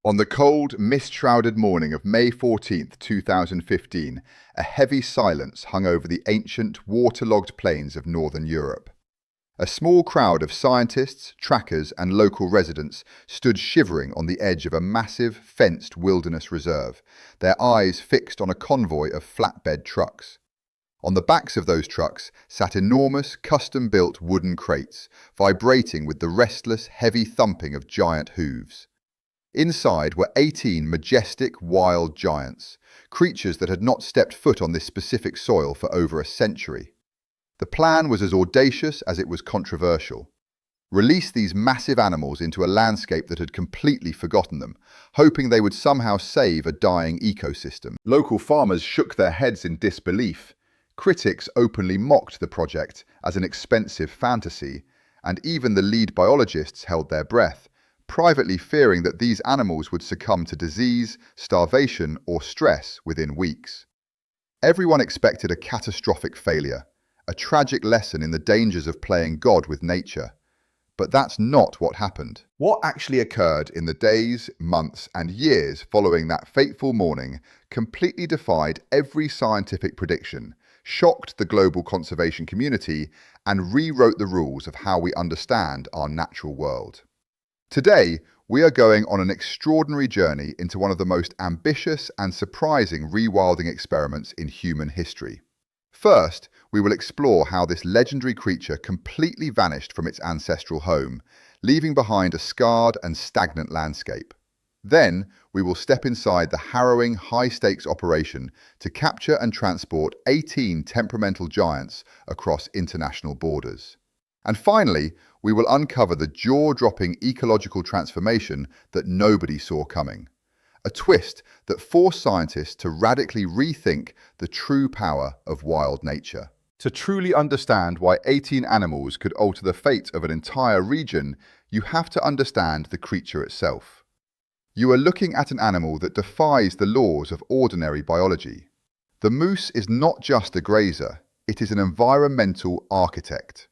On the cold, mist-shrouded morning of May 14th, 2015, a heavy silence hung over the ancient, waterlogged plains of northern Europe. A small crowd of scientists, trackers, and local residents stood shivering on the edge of a massive, fenced wilderness reserve, their eyes fixed on a convoy of flatbed trucks. On the backs of those trucks sat enormous, custom-built wooden crates, vibrating with the restless, heavy thumping of giant hooves. Inside were 18 majestic, wild giants, creatures that had not stepped foot on this specific soil for over a century. The plan was as audacious as it was controversial. Release these massive animals into a landscape that had completely forgotten them, hoping they would somehow save a dying ecosystem. Local farmers shook their heads in disbelief. Critics openly mocked the project as an expensive fantasy, and even the lead biologists held their breath, privately fearing that these animals would succumb to disease, starvation, or stress within weeks. Everyone expected a catastrophic failure, a tragic lesson in the dangers of playing God with nature. But that's not what happened. What actually occurred in the days, months, and years following that fateful morning completely defied every scientific prediction, shocked the global conservation community, and rewrote the rules of how we understand our natural world. Today, we are going on an extraordinary journey into one of the most ambitious and surprising rewilding experiments in human history. First, we will explore how this legendary creature completely vanished from its ancestral home, leaving behind a scarred and stagnant landscape. Then, we will step inside the harrowing, high-stakes operation to capture and transport 18 temperamental giants across international borders. And finally, we will uncover the jaw-dropping ecological transformation that nobody saw coming. A twist that forced scientists to radically rethink the true power of wild nature. To truly understand why 18 animals could alter the fate of an entire region, you have to understand the creature itself. You are looking at an animal that defies the laws of ordinary biology. The moose is not just a grazer, it is an environmental architect.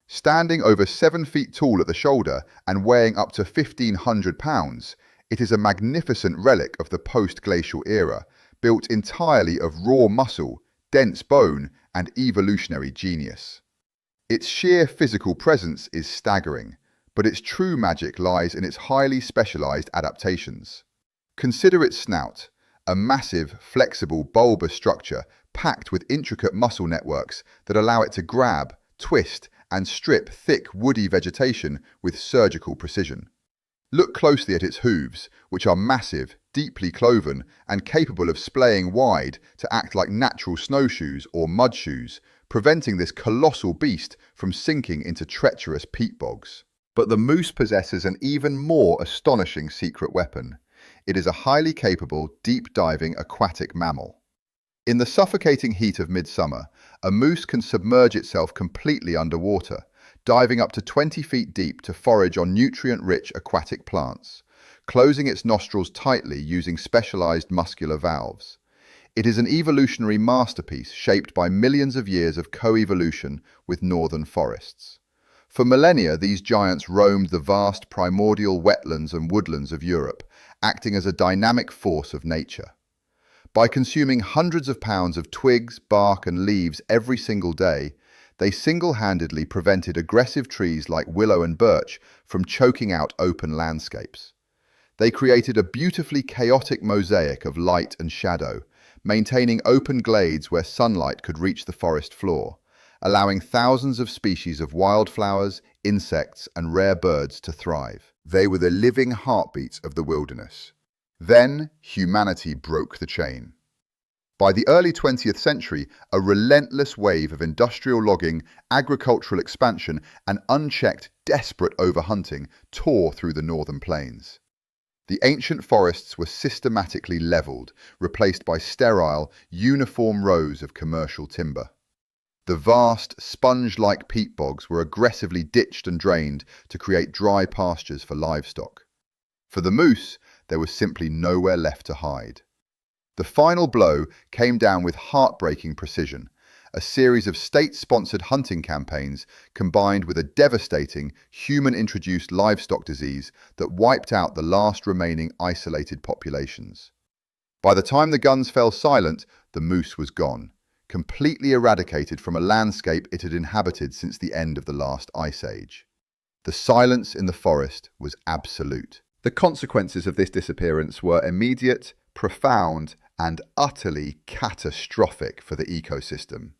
Standing over 7 feet tall at the shoulder and weighing up to 1,500 pounds, it is a magnificent relic of the post-glacial era, built entirely of raw muscle, dense bone, and evolutionary genius. Its sheer physical presence is staggering, but its true magic lies in its highly specialized adaptations. Consider its snout, a massive, flexible, bulbous structure packed with intricate muscle networks that allow it to grab, twist, and strip thick, woody vegetation with surgical precision. Look closely at its hooves, which are massive, deeply cloven, and capable of splaying wide to act like natural snowshoes or mud shoes, preventing this colossal beast from sinking into treacherous peat bogs. But the moose possesses an even more astonishing secret weapon. It is a highly capable, deep-diving aquatic mammal. In the suffocating heat of midsummer, a moose can submerge itself completely underwater, diving up to 20 feet deep to forage on nutrient-rich aquatic plants, closing its nostrils tightly using specialized muscular valves. It is an evolutionary masterpiece shaped by millions of years of coevolution with northern forests. For millennia, these giants roamed the vast primordial wetlands and woodlands of Europe, acting as a dynamic force of nature. By consuming hundreds of pounds of twigs, bark, and leaves every single day, they single-handedly prevented aggressive trees like willow and birch from choking out open landscapes. They created a beautifully chaotic mosaic of light and shadow, maintaining open glades where sunlight could reach the forest floor, allowing thousands of species of wildflowers, insects, and rare birds to thrive. They were the living heartbeats of the wilderness. Then, humanity broke the chain. By the early 20th century, a relentless wave of industrial logging, agricultural expansion, and unchecked, desperate overhunting tore through the northern plains. The ancient forests were systematically leveled, replaced by sterile, uniform rows of commercial timber. The vast, sponge-like peat bogs were aggressively ditched and drained to create dry pastures for livestock. For the moose, there was simply nowhere left to hide. The final blow came down with heartbreaking precision. a series of state-sponsored hunting campaigns combined with a devastating human-introduced livestock disease that wiped out the last remaining isolated populations. By the time the guns fell silent, the moose was gone, completely eradicated from a landscape it had inhabited since the end of the last ice age. The silence in the forest was absolute. The consequences of this disappearance were immediate, profound, and utterly catastrophic for the ecosystem.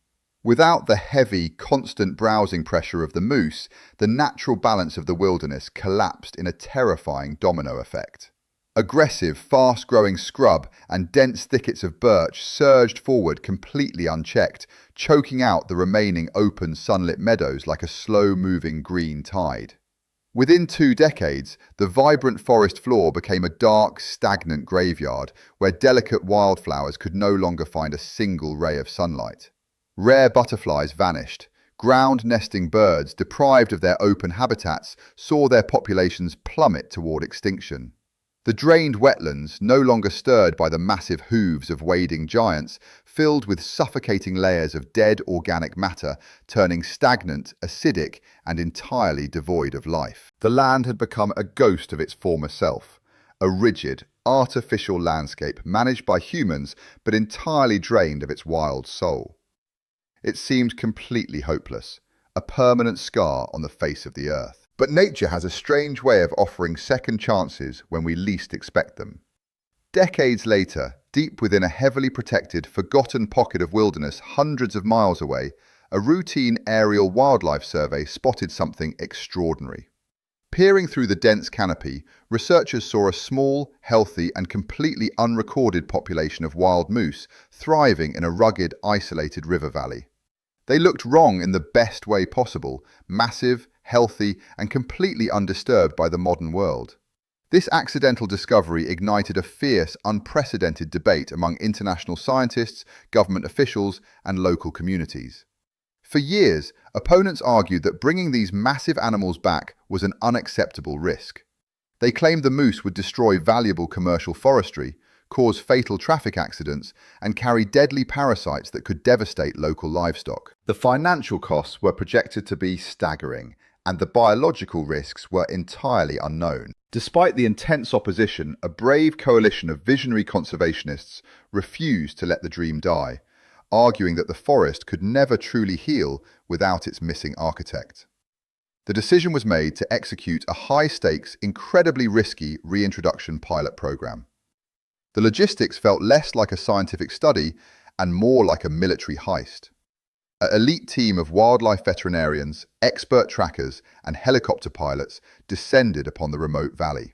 Without the heavy, constant browsing pressure of the moose, the natural balance of the wilderness collapsed in a terrifying domino effect. Aggressive, fast-growing scrub and dense thickets of birch surged forward completely unchecked, choking out the remaining open, sunlit meadows like a slow-moving green tide. Within 2 decades, the vibrant forest floor became a dark, stagnant graveyard where delicate wildflowers could no longer find a single ray of sunlight. Rare butterflies vanished. Ground-nesting birds, deprived of their open habitats, saw their populations plummet toward extinction. The drained wetlands, no longer stirred by the massive hooves of wading giants, filled with suffocating layers of dead organic matter, turning stagnant, acidic, and entirely devoid of life. The land had become a ghost of its former self, a rigid, artificial landscape managed by humans but entirely drained of its wild soul. It seemed completely hopeless, a permanent scar on the face of the earth. But nature has a strange way of offering second chances when we least expect them. Decades later, deep within a heavily protected, forgotten pocket of wilderness hundreds of miles away, a routine aerial wildlife survey spotted something extraordinary. Peering through the dense canopy, researchers saw a small, healthy, and completely unrecorded population of wild moose thriving in a rugged, isolated river valley. They looked wrong in the best way possible, massive, healthy, and completely undisturbed by the modern world. This accidental discovery ignited a fierce, unprecedented debate among international scientists, government officials, and local communities. For years, opponents argued that bringing these massive animals back was an unacceptable risk. They claimed the moose would destroy valuable commercial forestry, cause fatal traffic accidents, and carry deadly parasites that could devastate local livestock. The financial costs were projected to be staggering, and the biological risks were entirely unknown. Despite the intense opposition, a brave coalition of visionary conservationists refused to let the dream die, arguing that the forest could never truly heal without its missing architect. The decision was made to execute a high-stakes, incredibly risky reintroduction pilot program. The logistics felt less like a scientific study and more like a military heist. An elite team of wildlife veterinarians, expert trackers, and helicopter pilots descended upon the remote valley.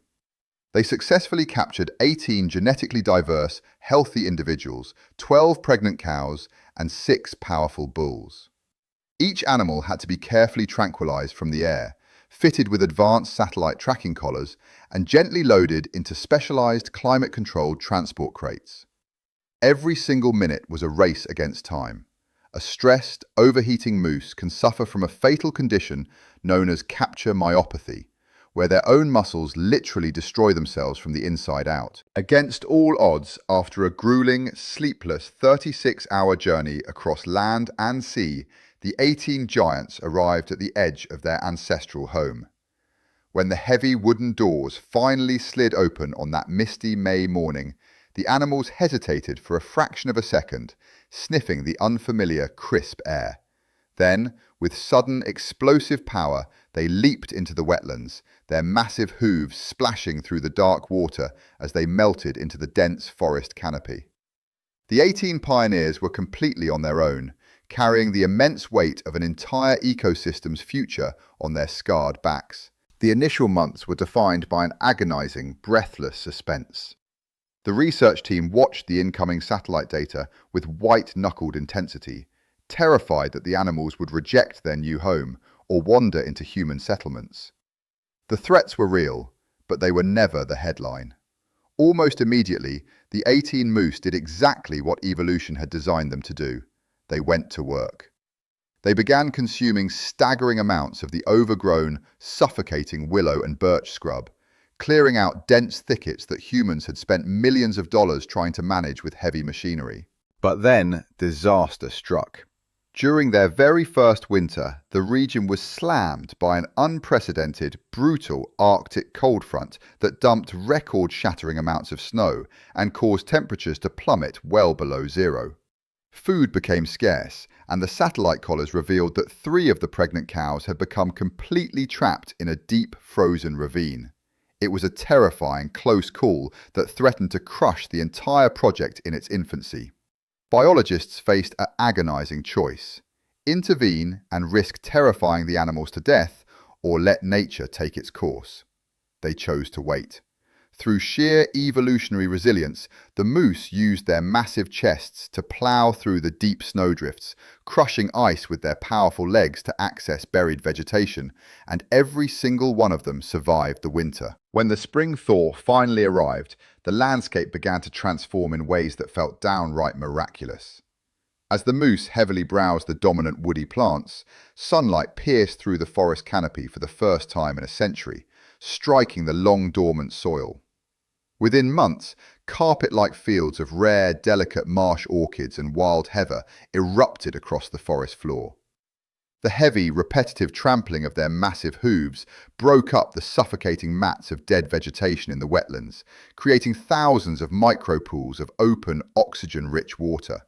They successfully captured 18 genetically diverse, healthy individuals, 12 pregnant cows, and 6 powerful bulls. Each animal had to be carefully tranquilized from the air, fitted with advanced satellite tracking collars, and gently loaded into specialized climate-controlled transport crates. Every single minute was a race against time. A stressed, overheating moose can suffer from a fatal condition known as capture myopathy, where their own muscles literally destroy themselves from the inside out. Against all odds, after a grueling, sleepless 36-hour journey across land and sea, the 18 giants arrived at the edge of their ancestral home. When the heavy wooden doors finally slid open on that misty May morning, the animals hesitated for a fraction of a second, sniffing the unfamiliar, crisp air. Then, with sudden, explosive power, they leaped into the wetlands, their massive hooves splashing through the dark water as they melted into the dense forest canopy. The 18 pioneers were completely on their own, carrying the immense weight of an entire ecosystem's future on their scarred backs. The initial months were defined by an agonizing, breathless suspense. The research team watched the incoming satellite data with white-knuckled intensity, terrified that the animals would reject their new home or wander into human settlements. The threats were real, but they were never the headline. Almost immediately, the 18 moose did exactly what evolution had designed them to do. They went to work. They began consuming staggering amounts of the overgrown, suffocating willow and birch scrub, clearing out dense thickets that humans had spent millions of dollars trying to manage with heavy machinery. But then, disaster struck. During their very first winter, the region was slammed by an unprecedented, brutal Arctic cold front that dumped record-shattering amounts of snow and caused temperatures to plummet well below zero. Food became scarce, and the satellite collars revealed that 3 of the pregnant cows had become completely trapped in a deep, frozen ravine. It was a terrifying, close call that threatened to crush the entire project in its infancy. Biologists faced an agonizing choice: intervene and risk terrifying the animals to death, or let nature take its course. They chose to wait. Through sheer evolutionary resilience, the moose used their massive chests to plow through the deep snowdrifts, crushing ice with their powerful legs to access buried vegetation, and every single one of them survived the winter. When the spring thaw finally arrived, the landscape began to transform in ways that felt downright miraculous. As the moose heavily browsed the dominant woody plants, sunlight pierced through the forest canopy for the first time in a century, striking the long-dormant soil. Within months, carpet-like fields of rare, delicate marsh orchids and wild heather erupted across the forest floor. The heavy, repetitive trampling of their massive hooves broke up the suffocating mats of dead vegetation in the wetlands, creating thousands of micropools of open, oxygen-rich water.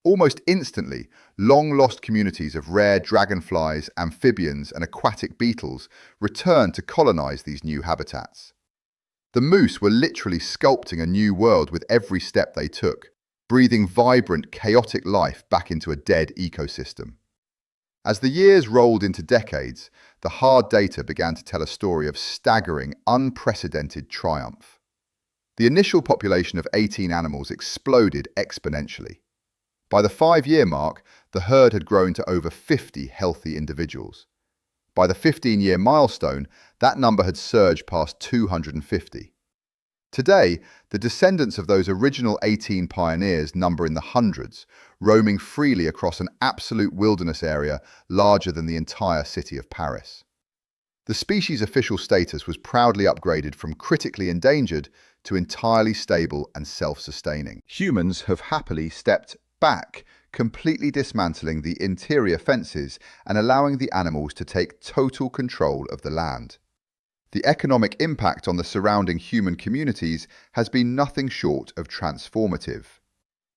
Almost instantly, long-lost communities of rare dragonflies, amphibians, and aquatic beetles returned to colonize these new habitats. The moose were literally sculpting a new world with every step they took, breathing vibrant, chaotic life back into a dead ecosystem. As the years rolled into decades, the hard data began to tell a story of staggering, unprecedented triumph. The initial population of 18 animals exploded exponentially. By the 5-year mark, the herd had grown to over 50 healthy individuals. By the 15-year milestone, that number had surged past 250. Today, the descendants of those original 18 pioneers number in the hundreds, roaming freely across an absolute wilderness area larger than the entire city of Paris. The species' official status was proudly upgraded from critically endangered to entirely stable and self-sustaining. Humans have happily stepped back, completely dismantling the interior fences and allowing the animals to take total control of the land. The economic impact on the surrounding human communities has been nothing short of transformative.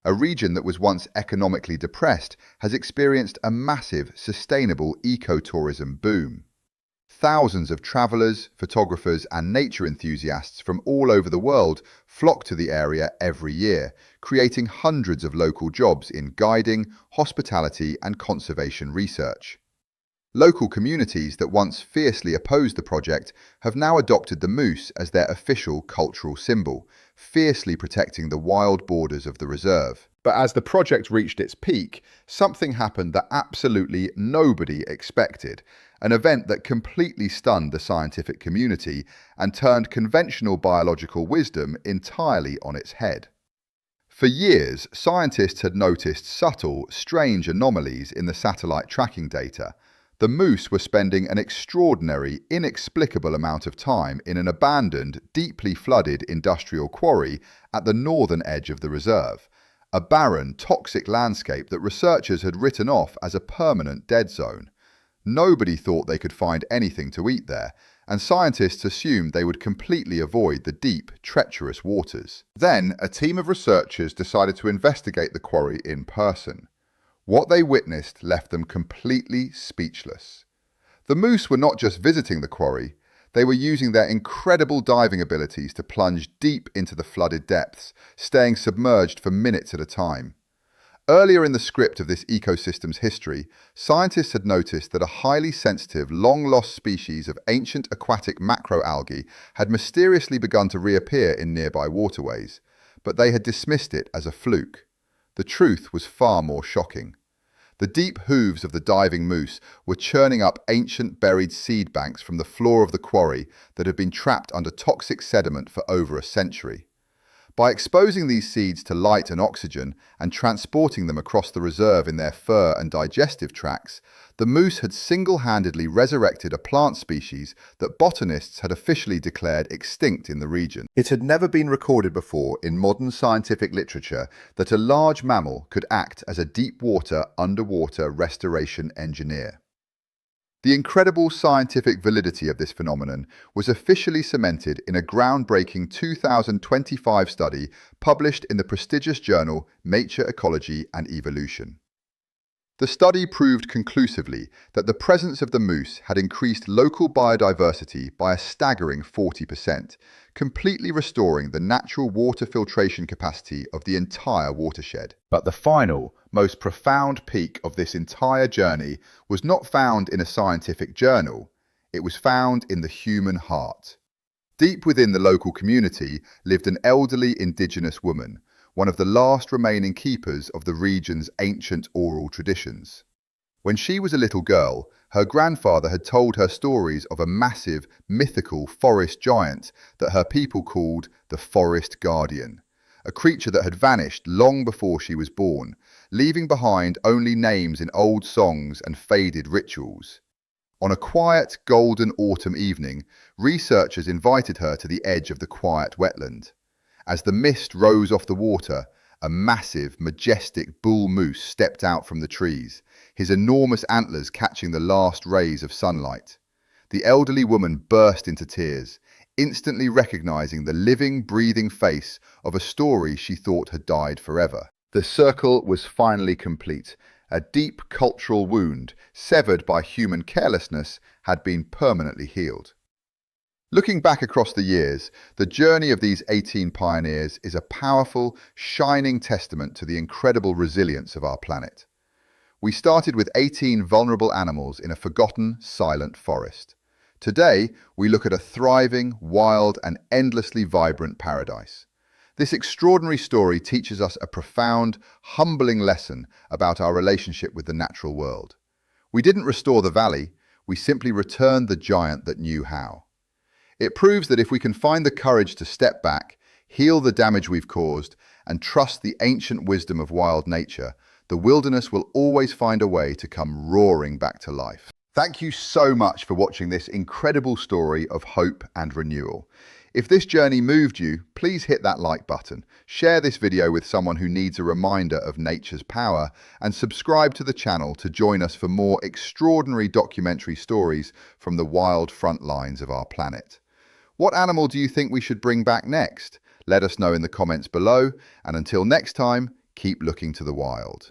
A region that was once economically depressed has experienced a massive, sustainable ecotourism boom. Thousands of travelers, photographers, and nature enthusiasts from all over the world flock to the area every year, creating hundreds of local jobs in guiding, hospitality, and conservation research. Local communities that once fiercely opposed the project have now adopted the moose as their official cultural symbol, fiercely protecting the wild borders of the reserve. But as the project reached its peak, something happened that absolutely nobody expected, an event that completely stunned the scientific community and turned conventional biological wisdom entirely on its head. For years, scientists had noticed subtle, strange anomalies in the satellite tracking data. The moose were spending an extraordinary, inexplicable amount of time in an abandoned, deeply flooded industrial quarry at the northern edge of the reserve, a barren, toxic landscape that researchers had written off as a permanent dead zone. Nobody thought they could find anything to eat there, and scientists assumed they would completely avoid the deep, treacherous waters. Then, a team of researchers decided to investigate the quarry in person. What they witnessed left them completely speechless. The moose were not just visiting the quarry, they were using their incredible diving abilities to plunge deep into the flooded depths, staying submerged for minutes at a time. Earlier in the script of this ecosystem's history, scientists had noticed that a highly sensitive, long-lost species of ancient aquatic macroalgae had mysteriously begun to reappear in nearby waterways, but they had dismissed it as a fluke. The truth was far more shocking. The deep hooves of the diving moose were churning up ancient buried seed banks from the floor of the quarry that had been trapped under toxic sediment for over a century. By exposing these seeds to light and oxygen and transporting them across the reserve in their fur and digestive tracts, the moose had single-handedly resurrected a plant species that botanists had officially declared extinct in the region. It had never been recorded before in modern scientific literature that a large mammal could act as a deep-water, underwater restoration engineer. The incredible scientific validity of this phenomenon was officially cemented in a groundbreaking 2025 study published in the prestigious journal Nature, Ecology and Evolution. The study proved conclusively that the presence of the moose had increased local biodiversity by a staggering 40%, completely restoring the natural water filtration capacity of the entire watershed. But the final, most profound peak of this entire journey was not found in a scientific journal. It was found in the human heart. Deep within the local community lived an elderly indigenous woman, one of the last remaining keepers of the region's ancient oral traditions. When she was a little girl, her grandfather had told her stories of a massive, mythical forest giant that her people called the Forest Guardian, a creature that had vanished long before she was born, leaving behind only names in old songs and faded rituals. On a quiet, golden autumn evening, researchers invited her to the edge of the quiet wetland. As the mist rose off the water, a massive, majestic bull moose stepped out from the trees, his enormous antlers catching the last rays of sunlight. The elderly woman burst into tears, instantly recognizing the living, breathing face of a story she thought had died forever. The circle was finally complete. A deep cultural wound, severed by human carelessness, had been permanently healed. Looking back across the years, the journey of these 18 pioneers is a powerful, shining testament to the incredible resilience of our planet. We started with 18 vulnerable animals in a forgotten, silent forest. Today, we look at a thriving, wild, and endlessly vibrant paradise. This extraordinary story teaches us a profound, humbling lesson about our relationship with the natural world. We didn't restore the valley, we simply returned the giant that knew how. It proves that if we can find the courage to step back, heal the damage we've caused, and trust the ancient wisdom of wild nature, the wilderness will always find a way to come roaring back to life. Thank you so much for watching this incredible story of hope and renewal. If this journey moved you, please hit that like button, share this video with someone who needs a reminder of nature's power, and subscribe to the channel to join us for more extraordinary documentary stories from the wild front lines of our planet. What animal do you think we should bring back next? Let us know in the comments below, and until next time, keep looking to the wild.